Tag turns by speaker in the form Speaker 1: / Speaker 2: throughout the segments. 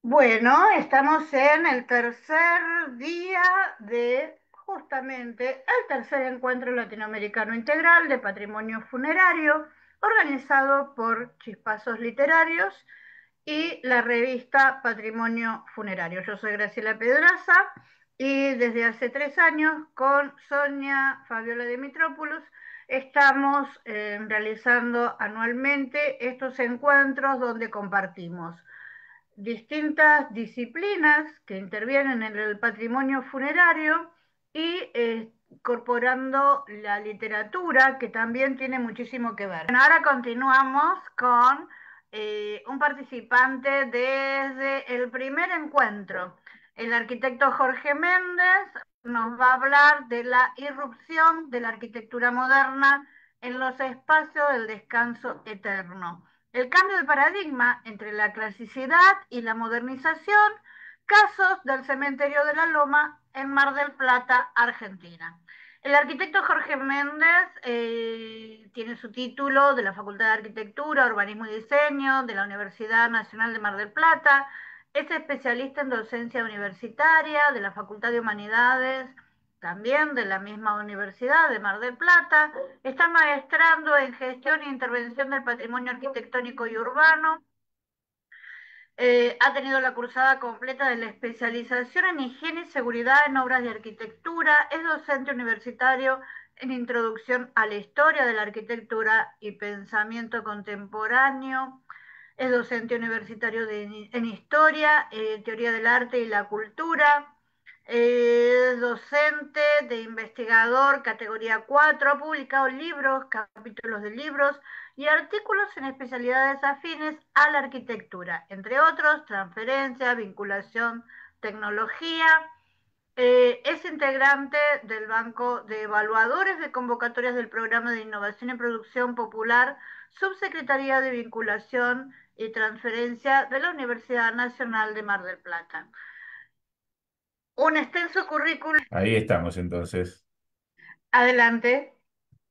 Speaker 1: Bueno, estamos en el tercer día de justamente el tercer encuentro latinoamericano integral de patrimonio funerario, organizado por Chispazos Literarios y la revista Patrimonio Funerario. Yo soy Graciela Pedraza y desde hace 3 años con Sonia Fabiola Dimitropoulos estamos realizando anualmente estos encuentros donde compartimos distintas disciplinas que intervienen en el patrimonio funerario y incorporando la literatura, que también tiene muchísimo que ver. Bueno, ahora continuamos con un participante desde el primer encuentro. El arquitecto Jorge Méndez nos va a hablar de la irrupción de la arquitectura moderna en los espacios del descanso eterno, el cambio de paradigma entre la clasicidad y la modernización, casos del cementerio de la Loma en Mar del Plata, Argentina. El arquitecto Jorge Méndez tiene su título de la Facultad de Arquitectura, Urbanismo y Diseño de la Universidad Nacional de Mar del Plata. Es especialista en docencia universitaria de la Facultad de Humanidades, también de la misma Universidad de Mar del Plata. Está maestrando en gestión e intervención del patrimonio arquitectónico y urbano. Ha tenido la cursada completa de la especialización en higiene y seguridad en obras de arquitectura. Es docente universitario en introducción a la historia de la arquitectura y pensamiento contemporáneo. Es docente universitario en historia, teoría del arte y la cultura. Es docente de investigador categoría 4. Ha publicado libros, capítulos de libros y artículos en especialidades afines a la arquitectura, entre otros, transferencia, vinculación, tecnología. Es integrante del Banco de Evaluadores de Convocatorias del Programa de Innovación y Producción Popular, Subsecretaría de Vinculación y Transferencia de la Universidad Nacional de Mar del Plata. Un extenso currículum.
Speaker 2: Ahí estamos entonces.
Speaker 1: Adelante.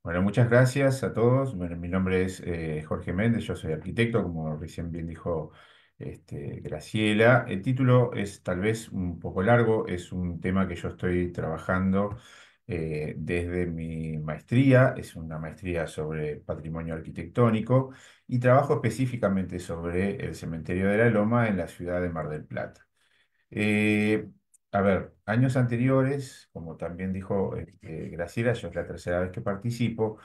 Speaker 2: Bueno, muchas gracias a todos. Bueno, mi nombre es Jorge Méndez, yo soy arquitecto, como recién bien dijo Graciela. El título es tal vez un poco largo, es un tema que yo estoy trabajando desde mi maestría, es una maestría sobre patrimonio arquitectónico y trabajo específicamente sobre el cementerio de la Loma en la ciudad de Mar del Plata. Eh, a ver, años anteriores, como también dijo Graciela, yo es la tercera vez que participo,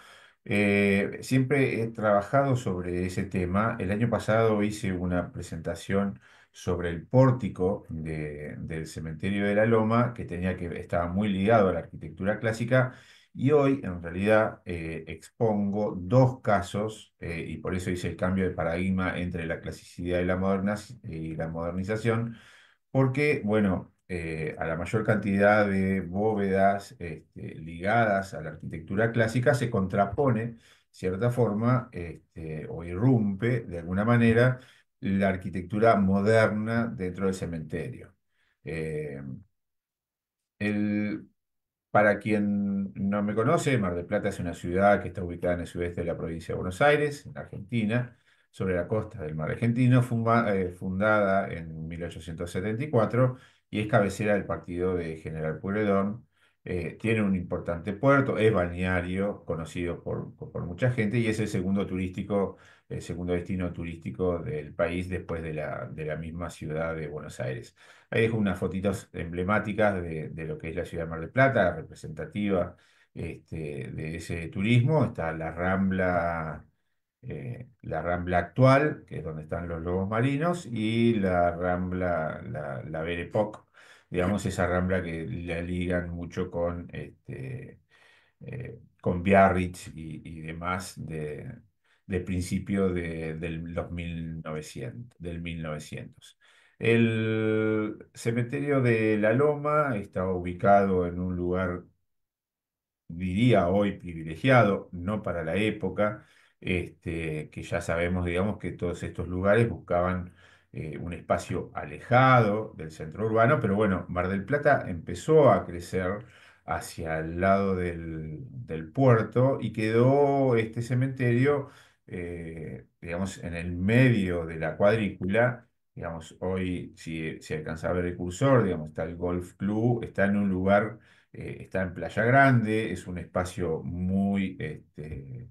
Speaker 2: siempre he trabajado sobre ese tema. El año pasado hice una presentación sobre el pórtico del cementerio de la Loma, estaba muy ligado a la arquitectura clásica, y hoy en realidad expongo dos casos, y por eso hice el cambio de paradigma entre la clasicidad y y la modernización porque, bueno, a la mayor cantidad de bóvedas ligadas a la arquitectura clásica se contrapone, cierta forma, o irrumpe de alguna manera la arquitectura moderna dentro del cementerio. Eh, el, para quien no me conoce, Mar del Plata es una ciudad que está ubicada en el sudeste de la provincia de Buenos Aires, en Argentina, sobre la costa del mar argentino, fundada en 1874 y es cabecera del partido de General Pueyrredón. Tiene un importante puerto, es balneario, conocido por mucha gente y es el segundo destino turístico del país después de la misma ciudad de Buenos Aires. Ahí dejo unas fotitos emblemáticas de lo que es la ciudad de Mar del Plata, representativa de ese turismo. Está la Rambla actual, que es donde están los lobos marinos, y la Rambla, la Belle Époque, digamos, esa Rambla que la ligan mucho con Biarritz y demás de principio los 1900. El cementerio de La Loma está ubicado en un lugar, diría hoy, privilegiado, no para la época, que ya sabemos, digamos, que todos estos lugares buscaban un espacio alejado del centro urbano, pero bueno, Mar del Plata empezó a crecer hacia el lado del puerto y quedó este cementerio, digamos, en el medio de la cuadrícula Digamos, hoy, si alcanza a ver el cursor, digamos, está el Golf Club, está en un lugar, está en Playa Grande, es un espacio muy, eh,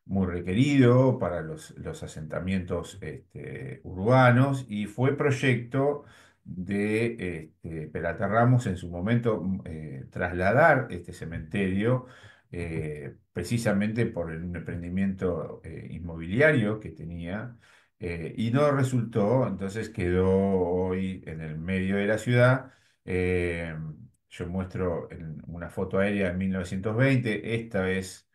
Speaker 2: muy requerido para los asentamientos urbanos y fue proyecto de Peralta Ramos en su momento trasladar este cementerio precisamente por un emprendimiento inmobiliario que tenía y no resultó, entonces quedó hoy en el medio de la ciudad. eh, yo muestro una foto aérea en 1920, esta es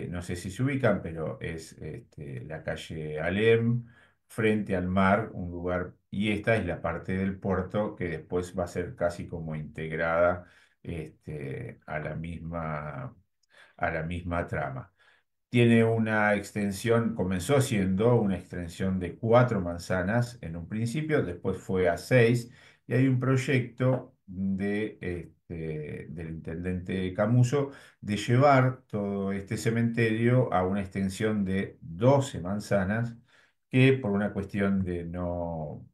Speaker 2: no sé si se ubican, pero es la calle Alem, frente al mar, un lugar, y esta es la parte del puerto que después va a ser casi como integrada a la misma trama. Tiene una extensión, comenzó siendo una extensión de 4 manzanas en un principio, después fue a 6, y hay un proyecto del intendente Camuso de llevar todo este cementerio a una extensión de 12 manzanas, que por una cuestión de no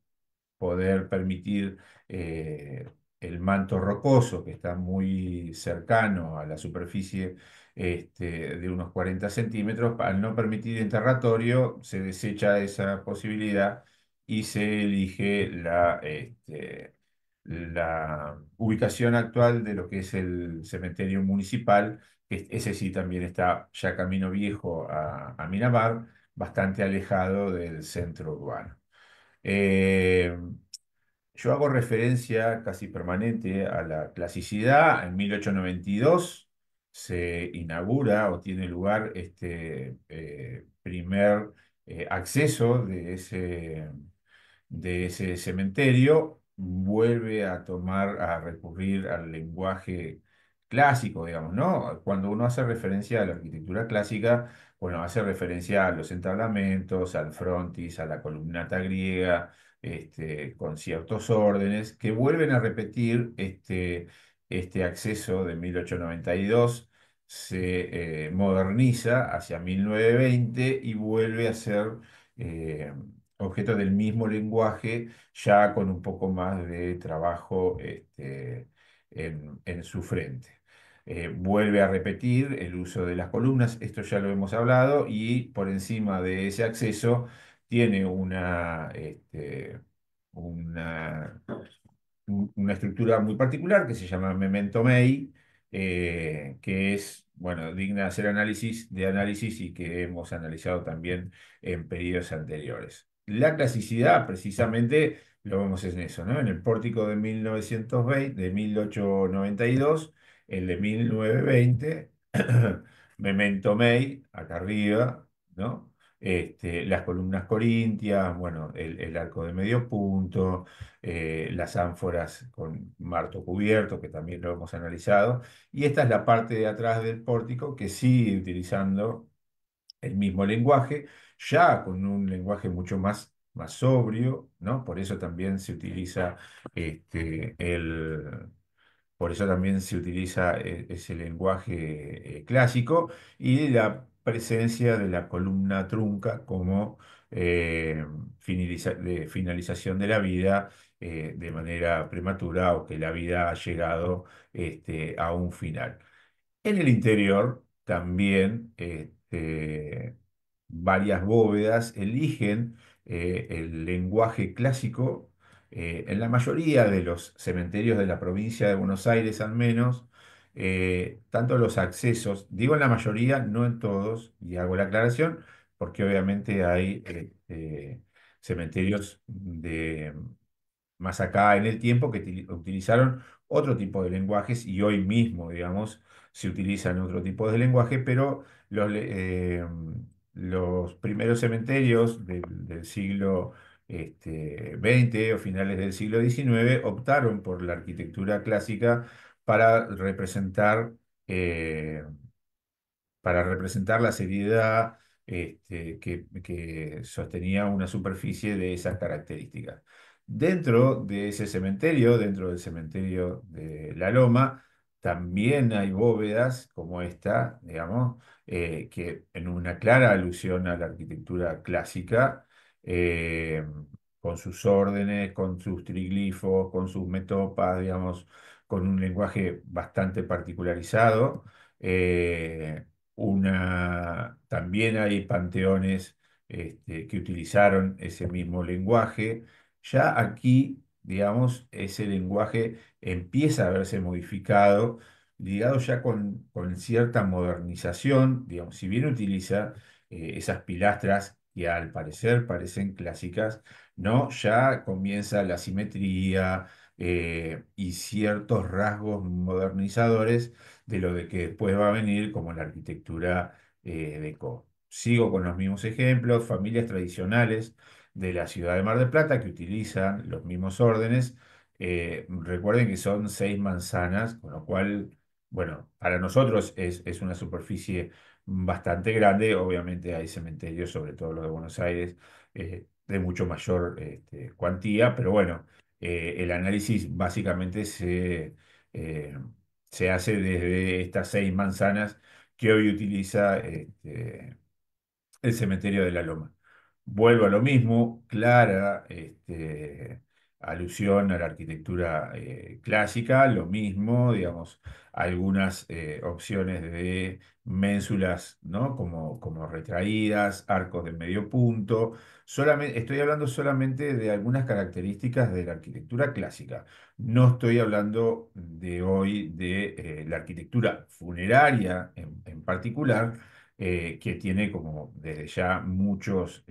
Speaker 2: poder permitir el manto rocoso, que está muy cercano a la superficie de unos 40 centímetros, al no permitir enterratorio, se desecha esa posibilidad y se elige la ubicación actual de lo que es el cementerio municipal, que ese sí también está ya camino viejo a Miramar, bastante alejado del centro urbano. Eh, yo hago referencia casi permanente a la clasicidad. En 1892 se inaugura o tiene lugar este primer acceso de ese cementerio. Vuelve a tomar, a recurrir al lenguaje clásico, digamos, ¿no? Cuando uno hace referencia a la arquitectura clásica, bueno, hace referencia a los entablamentos, al frontis, a la columnata griega con ciertos órdenes que vuelven a repetir este acceso de 1892, se moderniza hacia 1920 y vuelve a ser eh, objeto del mismo lenguaje, ya con un poco más de trabajo en su frente. Vuelve a repetir el uso de las columnas, esto ya lo hemos hablado, y por encima de ese acceso tiene una, una estructura muy particular que se llama Memento Mei, que es, bueno, digna de hacer análisis y que hemos analizado también en periodos anteriores. La clasicidad, precisamente, lo vemos en eso, ¿no? En el pórtico de 1920, de 1892, el de 1920, Memento Mei, acá arriba, ¿no? Las columnas corintias, bueno, el arco de medio punto, las ánforas con marto cubierto, que también lo hemos analizado, y esta es la parte de atrás del pórtico que sigue utilizando el mismo lenguaje, ya con un lenguaje mucho más sobrio, ¿no? Por eso también se utiliza por eso también se utiliza ese lenguaje clásico y la presencia de la columna trunca como de finalización de la vida de manera prematura o que la vida ha llegado a un final. En el interior también varias bóvedas eligen el lenguaje clásico. En la mayoría de los cementerios de la provincia de Buenos Aires al menos, tanto los accesos, digo en la mayoría, no en todos, y hago la aclaración, porque obviamente hay cementerios más acá en el tiempo que utilizaron otro tipo de lenguajes y hoy mismo, digamos, se utilizan otro tipo de lenguaje, pero los primeros cementerios del siglo XX o finales del siglo XIX optaron por la arquitectura clásica para representar eh, la seriedad que sostenía una superficie de esas características. Dentro de ese cementerio, dentro del cementerio de La Loma, también hay bóvedas como esta, digamos, que en una clara alusión a la arquitectura clásica, eh, con sus órdenes, con sus triglifos, con sus metopas, digamos, con un lenguaje bastante particularizado. Eh, También hay panteones que utilizaron ese mismo lenguaje. Ya aquí, digamos, ese lenguaje empieza a verse modificado, ligado ya con cierta modernización, digamos, si bien utiliza esas pilastras que al parecer parecen clásicas, ¿no? Ya comienza la simetría y ciertos rasgos modernizadores de lo de que después va a venir como la arquitectura deco. Sigo con los mismos ejemplos, familias tradicionales de la ciudad de Mar del Plata que utilizan los mismos órdenes. Recuerden que son 6 manzanas, con lo cual, bueno, para nosotros es una superficie bastante grande. Obviamente hay cementerios, sobre todo los de Buenos Aires, de mucho mayor cuantía, pero bueno, el análisis básicamente eh, se hace desde estas 6 manzanas que hoy utiliza el cementerio de la Loma. Vuelvo a lo mismo, clara alusión a la arquitectura clásica, lo mismo, digamos, algunas opciones de ménsulas, ¿no? Como retraídas, arcos de medio punto. Estoy hablando solamente de algunas características de la arquitectura clásica. No estoy hablando de hoy de la arquitectura funeraria en particular, que tiene como desde ya muchos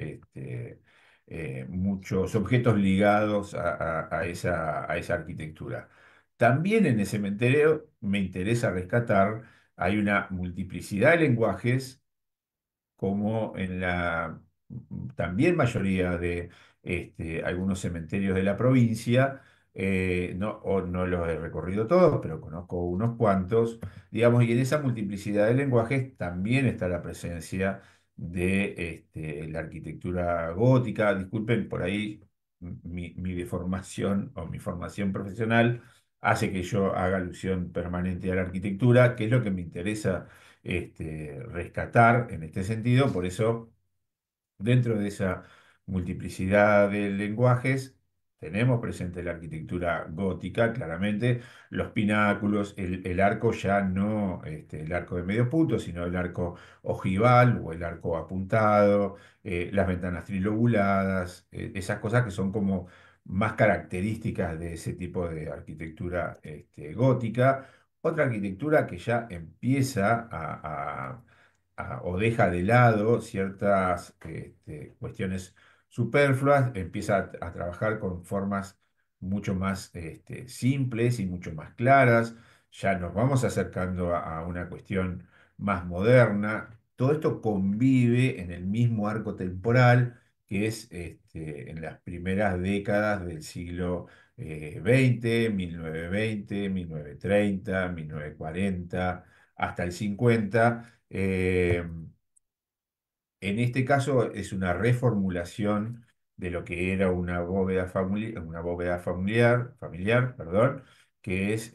Speaker 2: objetos ligados a esa arquitectura. También en ese cementerio me interesa rescatar, hay una multiplicidad de lenguajes como en la también mayoría de algunos cementerios de la provincia. No los he recorrido todos, pero conozco unos cuantos, digamos, y en esa multiplicidad de lenguajes también está la presencia de la arquitectura gótica. Disculpen, por ahí mi deformación o mi formación profesional hace que yo haga alusión permanente a la arquitectura, que es lo que me interesa rescatar en este sentido. Por eso, dentro de esa multiplicidad de lenguajes, tenemos presente la arquitectura gótica, claramente, los pináculos, el arco ya no el arco de medio punto, sino el arco ojival o el arco apuntado, las ventanas trilobuladas, esas cosas que son como más características de ese tipo de arquitectura gótica. Otra arquitectura que ya empieza o deja de lado ciertas cuestiones superfluas, empieza a trabajar con formas mucho más simples y mucho más claras. Ya nos vamos acercando a una cuestión más moderna. Todo esto convive en el mismo arco temporal que es en las primeras décadas del siglo XX, 1920, 1930, 1940, hasta el 50. En este caso es una reformulación de lo que era una bóveda familiar, perdón, que es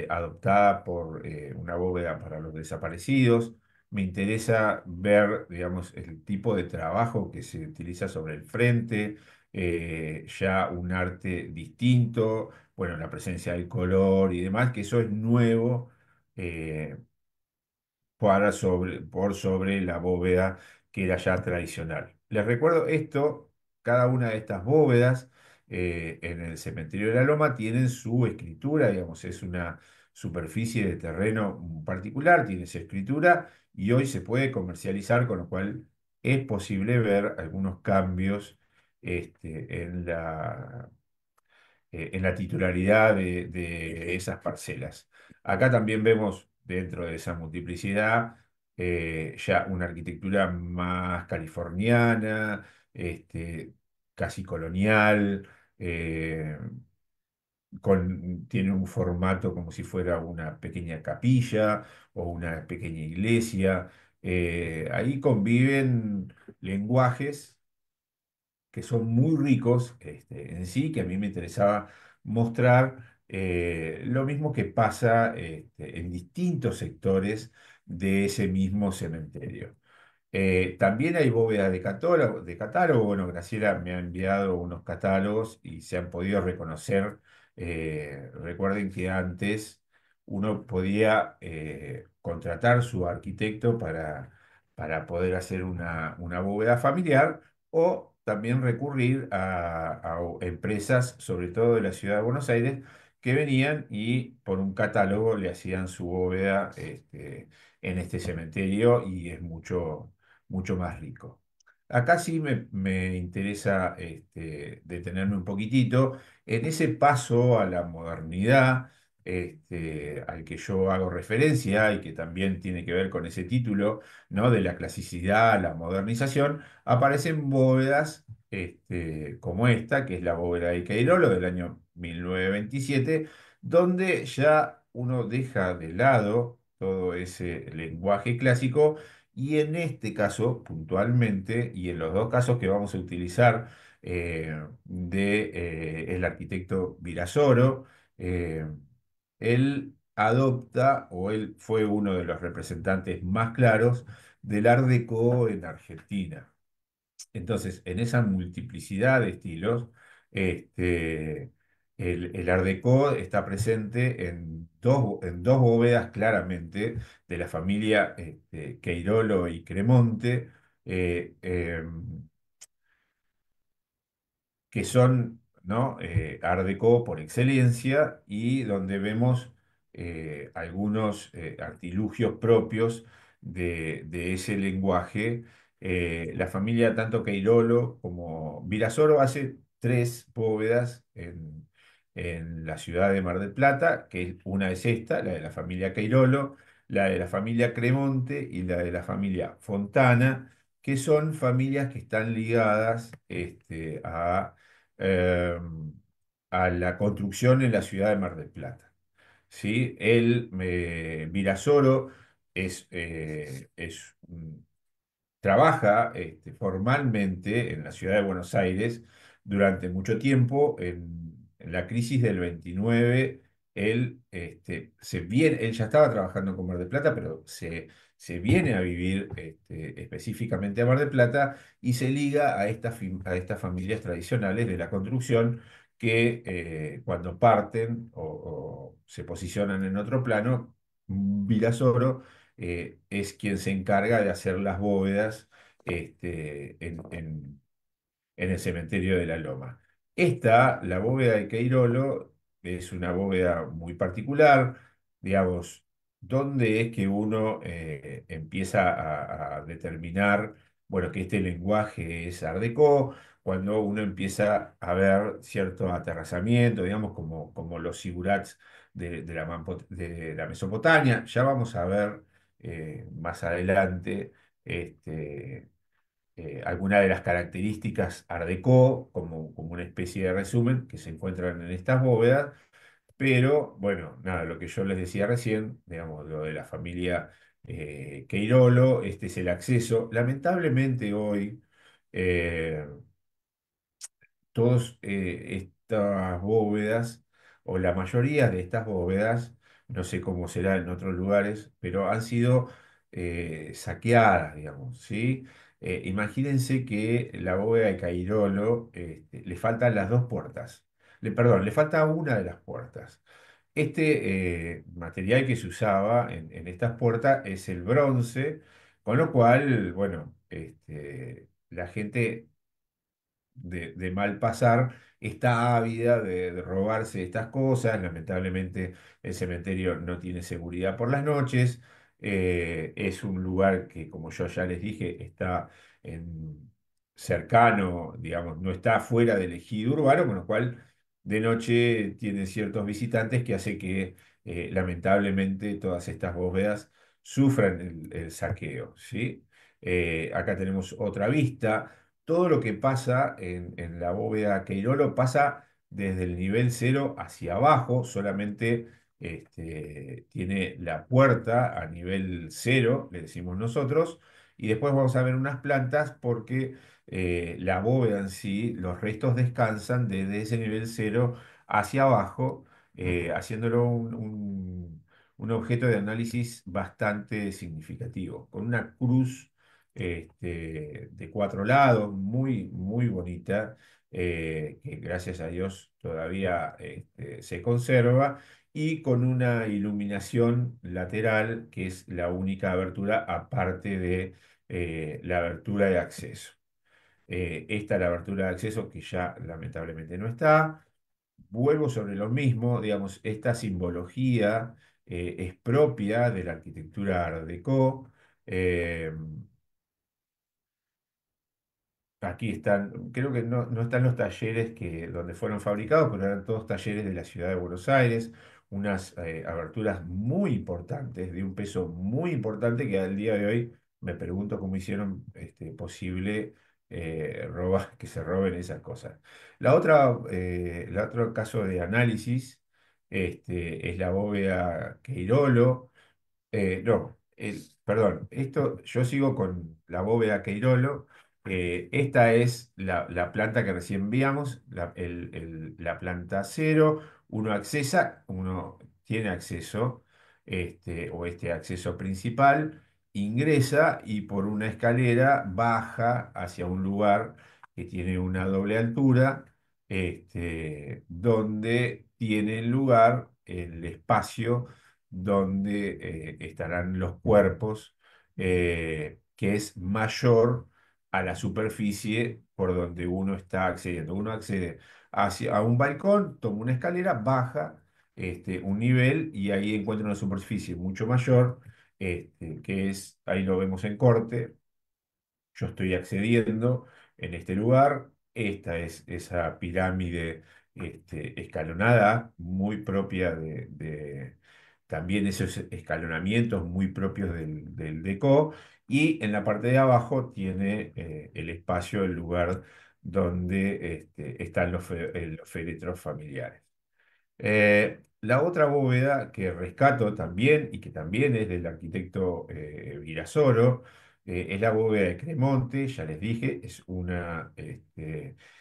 Speaker 2: adoptada por una bóveda para los desaparecidos. Me interesa ver, digamos, el tipo de trabajo que se utiliza sobre el frente, ya un arte distinto, bueno, la presencia del color y demás, que eso es nuevo. eh, por sobre la bóveda que era ya tradicional. Les recuerdo esto, cada una de estas bóvedas en el cementerio de la Loma tienen su escritura, digamos, es una superficie de terreno particular, tiene su escritura y hoy se puede comercializar, con lo cual es posible ver algunos cambios en la titularidad de esas parcelas. Acá también vemos dentro de esa multiplicidad ya una arquitectura más californiana, casi colonial, tiene un formato como si fuera una pequeña capilla o una pequeña iglesia. Ahí conviven lenguajes que son muy ricos en sí, que a mí me interesaba mostrar lo mismo que pasa en distintos sectores de ese mismo cementerio. También hay bóvedas de catálogo. Bueno, Graciela me ha enviado unos catálogos y se han podido reconocer. Recuerden que antes uno podía contratar su arquitecto para poder hacer una bóveda familiar o también recurrir a empresas, sobre todo de la ciudad de Buenos Aires, que venían y por un catálogo le hacían su bóveda en este cementerio y es mucho más rico. Acá sí me interesa detenerme un poquitito en ese paso a la modernidad al que yo hago referencia y que también tiene que ver con ese título, ¿no? De la clasicidad, la modernización. Aparecen bóvedas como esta, que es la bóveda de Cairolo del año 1927, donde ya uno deja de lado todo ese lenguaje clásico y en este caso, puntualmente, y en los dos casos que vamos a utilizar de el arquitecto Virasoro, eh, él adopta o él fue uno de los representantes más claros del Art Déco en Argentina. Entonces, en esa multiplicidad de estilos, este, el Art Déco está presente en dos bóvedas claramente de la familia Queirolo y Cremonte, eh, em, que son, ¿no? Art Déco por excelencia y donde vemos algunos artilugios propios de ese lenguaje. La familia tanto Queirolo como Virasoro hace tres bóvedas en la ciudad de Mar del Plata, que una es esta, la de la familia Queirolo, la de la familia Cremonte y la de la familia Fontana, que son familias que están ligadas eh, a la construcción en la ciudad de Mar del Plata. ¿Sí? Virasoro, trabaja formalmente en la ciudad de Buenos Aires durante mucho tiempo. En la crisis del 29, él ya estaba trabajando con Mar del Plata, pero se viene a vivir específicamente a Mar del Plata y se liga a estas familias tradicionales de la construcción que cuando parten o se posicionan en otro plano, Virasoro es quien se encarga de hacer las bóvedas en el cementerio de la Loma. La bóveda de Queirolo, es una bóveda muy particular, digamos, donde es que uno empieza a determinar, bueno, que este lenguaje es Art Déco, cuando uno empieza a ver cierto aterrazamiento, digamos, como los zigurats de la Mesopotamia. Ya vamos a ver más adelante este, algunas de las características Art Déco como una especie de resumen que se encuentran en estas bóvedas, pero bueno, nada, lo que yo les decía recién, digamos, lo de la familia Queirolo, este es el acceso. Lamentablemente hoy, eh, todas estas bóvedas, o la mayoría de estas bóvedas, no sé cómo será en otros lugares, pero han sido saqueadas, digamos, ¿sí? Imagínense que la bóveda de Cairolo le faltan las dos puertas. Perdón, le falta una de las puertas. Este material que se usaba en estas puertas es el bronce, con lo cual, bueno, la gente de mal pasar, está ávida de robarse estas cosas. Lamentablemente el cementerio no tiene seguridad por las noches. Es un lugar que, como yo ya les dije, está cercano, digamos, no está fuera del ejido urbano, con lo cual de noche tiene ciertos visitantes que hace que lamentablemente todas estas bóvedas sufran el saqueo, ¿sí? Acá tenemos otra vista. Todo lo que pasa en la bóveda Queirolo pasa desde el nivel cero hacia abajo, solamente tiene la puerta a nivel cero, le decimos nosotros, y después vamos a ver unas plantas porque la bóveda en sí, los restos descansan desde ese nivel cero hacia abajo, haciéndolo un objeto de análisis bastante significativo, con una cruz de cuatro lados, muy, muy bonita, que gracias a Dios todavía se conserva, y con una iluminación lateral, que es la única abertura aparte de la abertura de acceso. Esta es la abertura de acceso que ya lamentablemente no está. Vuelvo sobre lo mismo, digamos, esta simbología es propia de la arquitectura Art Déco. eh, Aquí están, creo que no están los talleres donde fueron fabricados, pero eran todos talleres de la ciudad de Buenos Aires, unas aberturas muy importantes, de un peso muy importante, que al día de hoy me pregunto cómo hicieron posible que se roben esas cosas. El otro caso de análisis es la bóveda Queirolo. No, perdón, yo sigo con la bóveda Queirolo. Esta es la planta que recién enviamos, la planta cero. Uno tiene acceso, o este acceso principal, ingresa y por una escalera baja hacia un lugar que tiene una doble altura, donde tiene lugar el espacio donde estarán los cuerpos, que es mayor a la superficie por donde uno está accediendo. Uno accede a un balcón, toma una escalera, baja un nivel y ahí encuentra una superficie mucho mayor, ahí lo vemos en corte. Yo estoy accediendo en este lugar. Esta es esa pirámide escalonada, muy propia también esos escalonamientos muy propios del Déco. Y en la parte de abajo tiene el espacio, el lugar donde están los féretros familiares. La otra bóveda que rescato también y que también es del arquitecto Virasoro, es la bóveda de Cremonte. Ya les dije,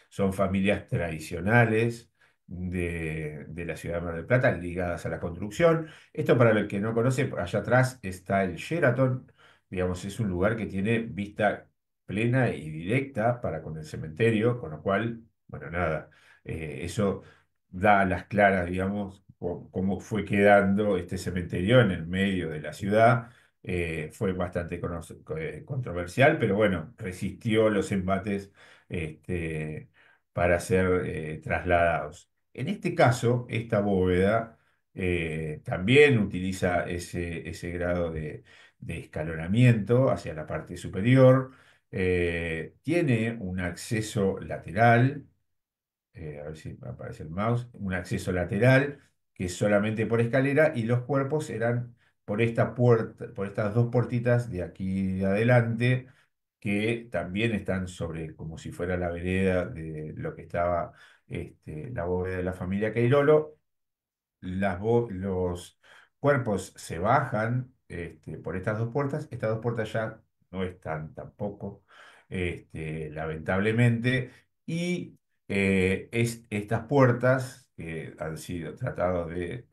Speaker 2: son familias tradicionales de la ciudad de Mar del Plata ligadas a la construcción. Esto, para el que no conoce, allá atrás está el Sheraton. Digamos, es un lugar que tiene vista plena y directa para con el cementerio, con lo cual, bueno, nada, eso da a las claras, digamos, cómo fue quedando este cementerio en el medio de la ciudad. Fue bastante controversial, pero bueno, resistió los embates para ser trasladados. En este caso, esta bóveda también utiliza ese grado de escalonamiento hacia la parte superior. Tiene un acceso lateral, a ver si me aparece el mouse, un acceso lateral que es solamente por escalera, y los cuerpos eran por esta puerta, por estas dos puertitas de aquí de adelante, que también están sobre, como si fuera la vereda de lo que estaba la bóveda de la familia Queirolo. Los cuerpos se bajan por estas dos puertas ya no están tampoco, lamentablemente, y estas puertas que han sido tratados de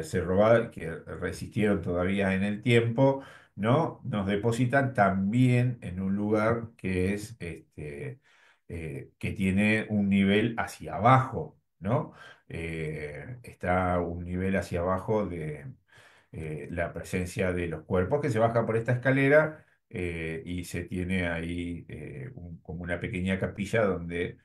Speaker 2: ser robadas, que resistieron todavía en el tiempo, ¿no? Nos depositan también en un lugar que que tiene un nivel hacia abajo, ¿no? Está un nivel hacia abajo de la presencia de los cuerpos, que se baja por esta escalera, y se tiene ahí como una pequeña capilla donde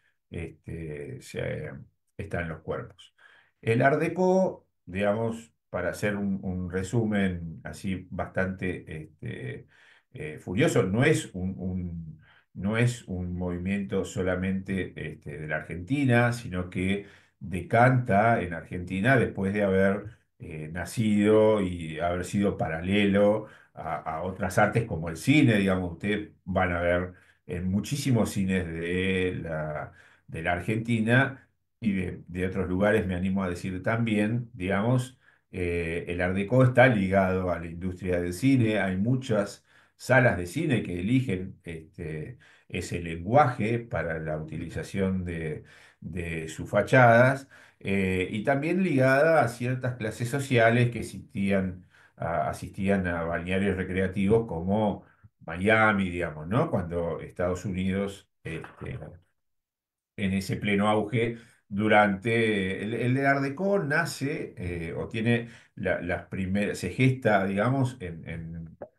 Speaker 2: están los cuerpos. El Art Déco, digamos, para hacer un resumen así bastante furioso, no es un movimiento solamente de la Argentina, sino que decanta en Argentina después de haber nacido y haber sido paralelo a otras artes como el cine. Digamos, ustedes van a ver en muchísimos cines de la Argentina y de otros lugares, me animo a decir también, digamos, el Art Déco está ligado a la industria del cine. Hay muchas salas de cine que eligen ese lenguaje para la utilización de sus fachadas, y también ligada a ciertas clases sociales que asistían a balnearios recreativos como Miami, digamos, ¿no? Cuando Estados Unidos, en ese pleno auge, durante el Art Deco nace o tiene las primeras, se gesta, digamos,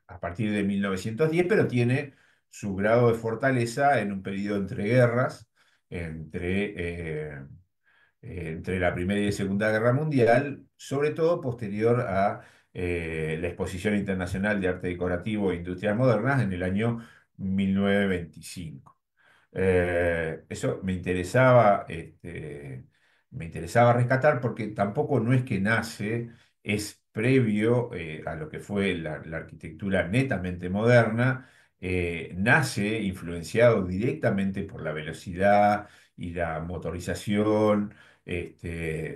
Speaker 2: a partir de 1910, pero tiene su grado de fortaleza en un periodo entre guerras, entre, eh, entre la Primera y la Segunda Guerra Mundial, sobre todo posterior a la Exposición Internacional de Arte Decorativo e Industrias Modernas en el año 1925. Eso me interesaba rescatar porque tampoco no es que nace, es previo a lo que fue la arquitectura netamente moderna, nace influenciado directamente por la velocidad y la motorización,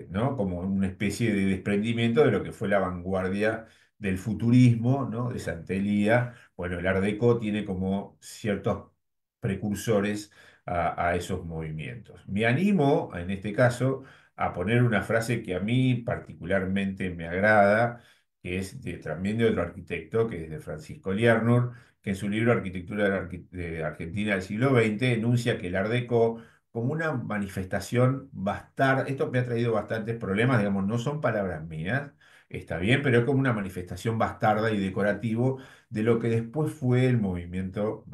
Speaker 2: ¿no? Como una especie de desprendimiento de lo que fue la vanguardia del futurismo, ¿no? De Santelía. Bueno, el Art Deco tiene como ciertos precursores a esos movimientos. Me animo, en este caso, a poner una frase que a mí particularmente me agrada, que es también de otro arquitecto, que es de Francisco Liernur, que en su libro Arquitectura de Argentina del siglo XX enuncia que el Art Deco, como una manifestación bastarda, esto me ha traído bastantes problemas, digamos, no son palabras mías, está bien, pero es como una manifestación bastarda y decorativo de lo que después fue el movimiento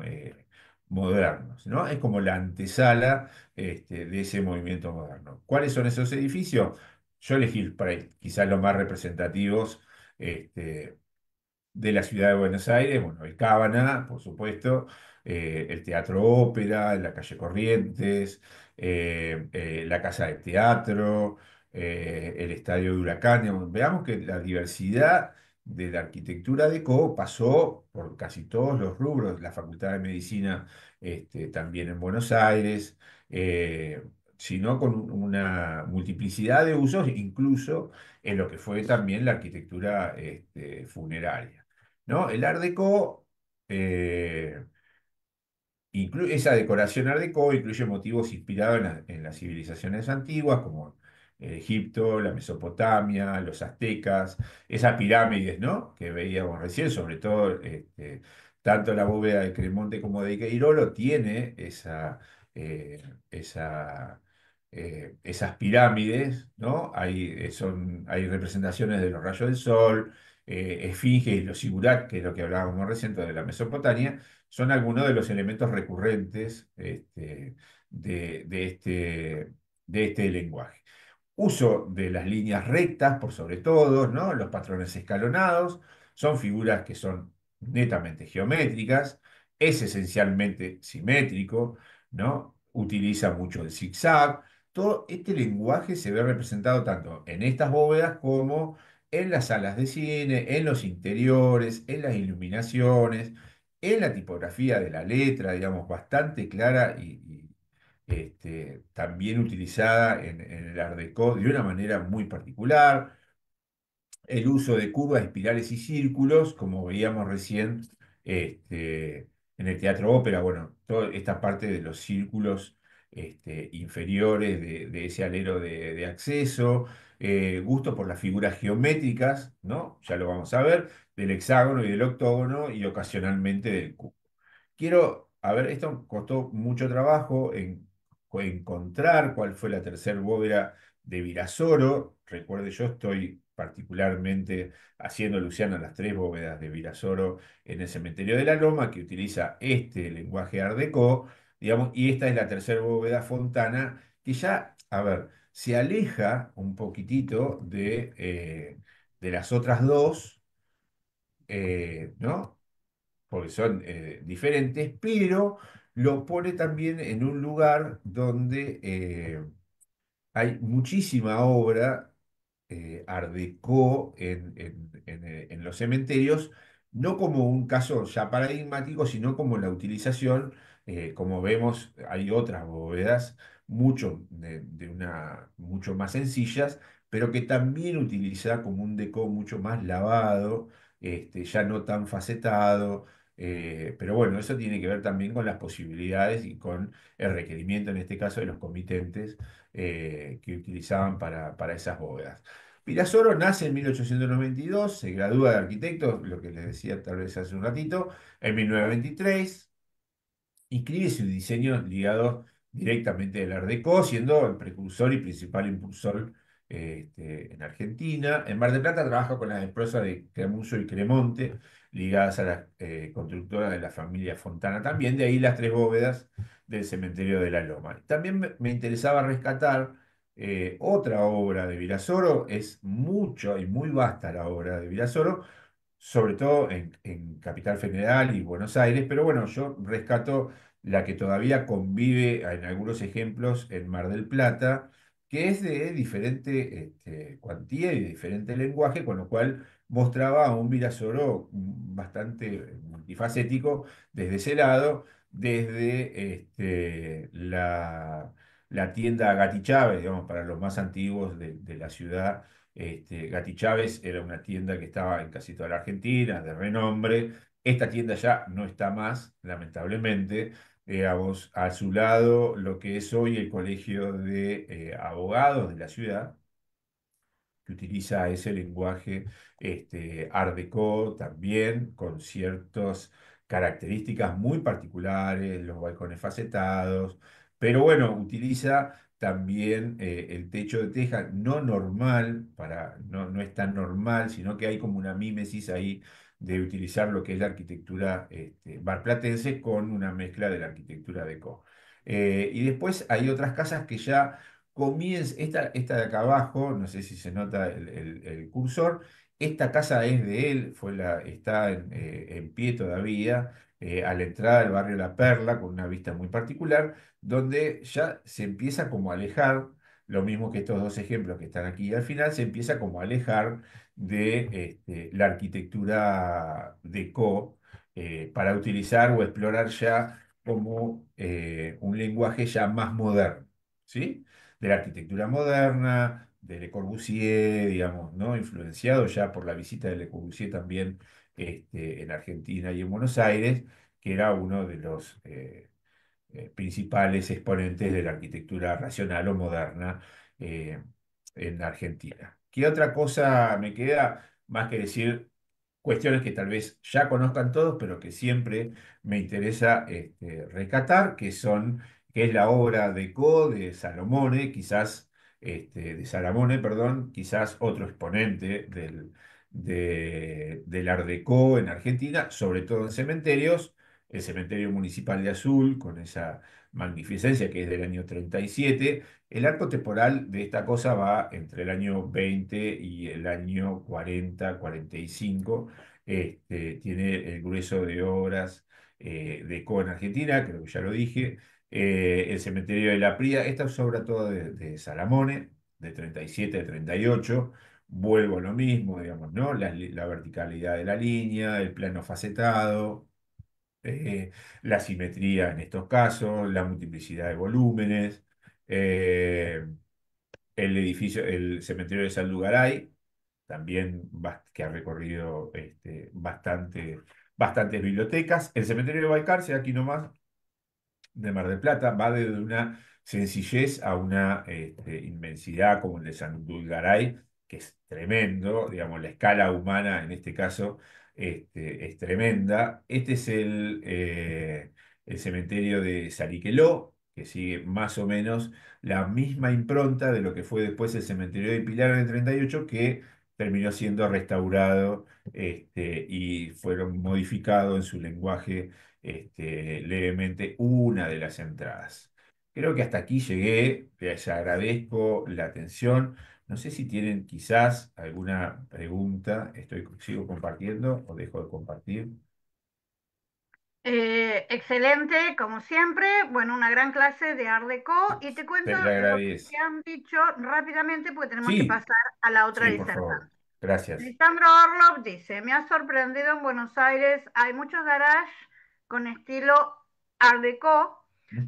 Speaker 2: modernos, ¿no? Es como la antesala de ese movimiento moderno. ¿Cuáles son esos edificios? Yo elegí para quizás los más representativos este, de la ciudad de Buenos Aires, bueno, el Cábana, por supuesto, el Teatro Ópera, la calle Corrientes, la Casa de Teatro, el Estadio de Huracán. Digamos, veamos que la diversidad de la arquitectura de Co pasó por casi todos los rubros, la Facultad de Medicina también en Buenos Aires, sino con una multiplicidad de usos, incluso en lo que fue también la arquitectura funeraria. ¿No? El Art Deco, esa decoración Art Deco incluye motivos inspirados en las civilizaciones antiguas, como Egipto, la Mesopotamia, los aztecas, esas pirámides, ¿no? Que veíamos recién, sobre todo, tanto la bóveda de Cremonte como de Queirolo tiene esa, esas pirámides, ¿no? Hay representaciones de los rayos del sol, esfinges y los sigurat, que es lo que hablábamos recién de la Mesopotamia, son algunos de los elementos recurrentes de de este lenguaje. Uso de las líneas rectas, por sobre todo, ¿no? Los patrones escalonados, son figuras que son netamente geométricas, es esencialmente simétrico, ¿no? Utiliza mucho el zigzag. Todo este lenguaje se ve representado tanto en estas bóvedas como en las salas de cine, en los interiores, en las iluminaciones, en la tipografía de la letra, digamos, bastante clara y también utilizada en el Art Deco de una manera muy particular. El uso de curvas, espirales y círculos, como veíamos recién en el teatro ópera, bueno, toda esta parte de los círculos inferiores de ese alero de acceso, gusto por las figuras geométricas, ¿no? Ya lo vamos a ver, del hexágono y del octógono y ocasionalmente del cubo. Quiero, a ver, esto costó mucho trabajo en encontrar cuál fue la tercer bóveda de Virasoro. Recuerde, yo estoy particularmente haciendo Luciano las tres bóvedas de Virasoro en el cementerio de la Loma, que utiliza este lenguaje Art Deco, digamos, y esta es la tercera bóveda Fontana, que ya, a ver, se aleja un poquitito de las otras dos, ¿no? Porque son diferentes, pero lo pone también en un lugar donde hay muchísima obra art déco en los cementerios, no como un caso ya paradigmático, sino como la utilización, como vemos, hay otras bóvedas, mucho más sencillas, pero que también utiliza como un deco mucho más lavado, ya no tan facetado. Pero bueno, eso tiene que ver también con las posibilidades y con el requerimiento, en este caso, de los comitentes que utilizaban para esas bóvedas. Virasoro nace en 1892, se gradúa de arquitecto, lo que les decía tal vez hace un ratito, en 1923. Inscribe sus diseños ligados directamente al Art Deco, siendo el precursor y principal impulsor en Argentina. En Mar del Plata trabaja con las empresas de Cremuso y Cremonte, ligadas a las constructoras de la familia Fontana también, de ahí las tres bóvedas del cementerio de la Loma. También me interesaba rescatar otra obra de Virasoro, es mucho y muy vasta la obra de Virasoro, sobre todo en Capital Federal y Buenos Aires, pero bueno, yo rescato la que todavía convive en algunos ejemplos en Mar del Plata, que es de diferente cuantía y de diferente lenguaje, con lo cual mostraba a un Virasoro bastante multifacético desde ese lado, desde la tienda Gatti Chávez, digamos, para los más antiguos de la ciudad. Gatti Chávez era una tienda que estaba en casi toda la Argentina, de renombre. Esta tienda ya no está más, lamentablemente. Digamos, a su lado lo que es hoy el Colegio de Abogados de la ciudad, que utiliza ese lenguaje Art Deco también, con ciertas características muy particulares, los balcones facetados, pero bueno, utiliza también el techo de teja no normal, no es tan normal, sino que hay como una mímesis ahí de utilizar lo que es la arquitectura marplatense con una mezcla de la arquitectura deco. Y después hay otras casas que ya comienza, esta de acá abajo, no sé si se nota el cursor, esta casa es de él, está en pie todavía, a la entrada del barrio La Perla, con una vista muy particular, donde ya se empieza como a alejar, lo mismo que estos dos ejemplos que están aquí al final, se empieza como a alejar de la arquitectura deco para utilizar o explorar ya como un lenguaje ya más moderno. ¿Sí? De la arquitectura moderna, de Le Corbusier, digamos, ¿no? Influenciado ya por la visita de Le Corbusier también en Argentina y en Buenos Aires, que era uno de los principales exponentes de la arquitectura racional o moderna eh, en Argentina. ¿Qué otra cosa me queda? Más que decir cuestiones que tal vez ya conozcan todos, pero que siempre me interesa rescatar, que es la obra de Co de Salomone, quizás, de Salamone, perdón, quizás otro exponente del Art Deco en Argentina, sobre todo en cementerios, el cementerio municipal de Azul, con esa magnificencia que es del año 37. El arco temporal de esta cosa va entre el año 20 y el año 40, 45. Tiene el grueso de obras de Co en Argentina, creo que ya lo dije. El cementerio de la Pría, esta es obra toda de Salamone, de 37 a 38. Vuelvo a lo mismo, digamos, ¿no? La verticalidad de la línea, el plano facetado, la simetría en estos casos, la multiplicidad de volúmenes, eh, el edificio, el cementerio de San Lugaray, también que ha recorrido bastantes bibliotecas. El cementerio de Balcarce, aquí nomás, de Mar del Plata, va desde una sencillez a una inmensidad como el de San Dulgaray, que es tremendo, digamos, la escala humana en este caso es tremenda. Este es el cementerio de Sariqueló, que sigue más o menos la misma impronta de lo que fue después el cementerio de Pilar en el 38, que terminó siendo restaurado y fueron modificados en su lenguaje levemente una de las entradas. Creo que hasta aquí llegué, les agradezco la atención. No sé si tienen quizás alguna pregunta. Sigo compartiendo o dejo de compartir.
Speaker 1: Excelente, como siempre. Bueno, una gran clase de Art Deco y te cuento
Speaker 2: Te le
Speaker 1: lo que te
Speaker 2: agradezco.
Speaker 1: han dicho rápidamente porque tenemos que
Speaker 2: Sí,
Speaker 1: pasar a la otra
Speaker 2: sí, por favor.
Speaker 1: disertante.
Speaker 2: Gracias.
Speaker 1: Lisandro Orlov dice, me ha sorprendido en Buenos Aires, hay muchos garages con estilo Art Deco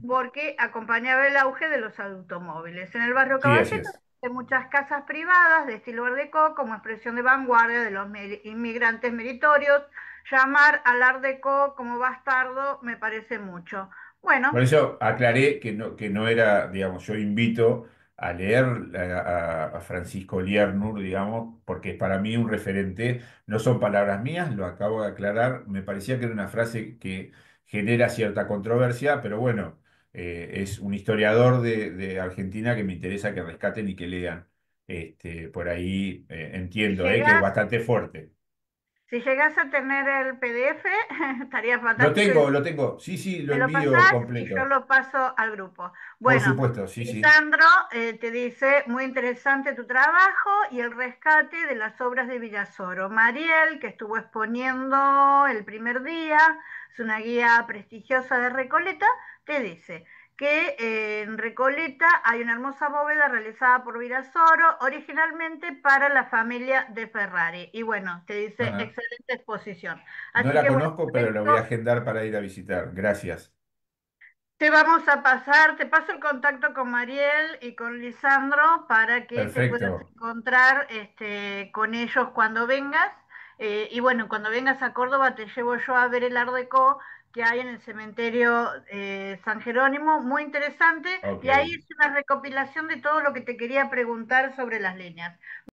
Speaker 1: porque acompañaba el auge de los automóviles. En el barrio
Speaker 2: Sí, así
Speaker 1: Caballito
Speaker 2: es.
Speaker 1: hay muchas casas privadas de estilo Art Deco como expresión de vanguardia de los inmigrantes meritorios. Llamar al Art Deco como bastardo me parece mucho.
Speaker 2: Por
Speaker 1: Bueno,
Speaker 2: eso aclaré que no era, digamos, yo invito a leer a Francisco Liernur, digamos, porque es para mí un referente. No son palabras mías, lo acabo de aclarar. Me parecía que era una frase que genera cierta controversia, pero bueno, es un historiador de Argentina que me interesa que rescaten y que lean. Por ahí
Speaker 1: Si
Speaker 2: entiendo, que es
Speaker 1: llegas,
Speaker 2: bastante fuerte.
Speaker 1: si llegas a tener el PDF, estaría
Speaker 2: Lo
Speaker 1: fantástico y
Speaker 2: tengo, lo tengo. Sí, sí, lo
Speaker 1: me lo
Speaker 2: envío
Speaker 1: pasás y yo
Speaker 2: completo.
Speaker 1: lo paso al grupo.
Speaker 2: Por
Speaker 1: Bueno,
Speaker 2: supuesto, sí, sí.
Speaker 1: Lisandro te dice, muy interesante tu trabajo y el rescate de las obras de Villasoro. Mariel, que estuvo exponiendo el primer día, es una guía prestigiosa de Recoleta, te dice que en Recoleta hay una hermosa bóveda realizada por Virasoro, originalmente para la familia de Ferrari. Y bueno, te dice
Speaker 2: Ajá.
Speaker 1: excelente exposición.
Speaker 2: No
Speaker 1: Así
Speaker 2: la
Speaker 1: que bueno,
Speaker 2: conozco,
Speaker 1: por
Speaker 2: pero la voy a
Speaker 1: esto
Speaker 2: agendar para ir a visitar. Gracias.
Speaker 1: te vamos a pasar, te paso el contacto con Mariel y con Lisandro para que te puedas
Speaker 2: Perfecto.
Speaker 1: encontrar con ellos cuando vengas. Y bueno, cuando vengas a Córdoba te llevo yo a ver el Art Deco que hay en el cementerio San Jerónimo, muy interesante.
Speaker 2: Ok.
Speaker 1: Y ahí es una recopilación de todo lo que te quería preguntar sobre las líneas.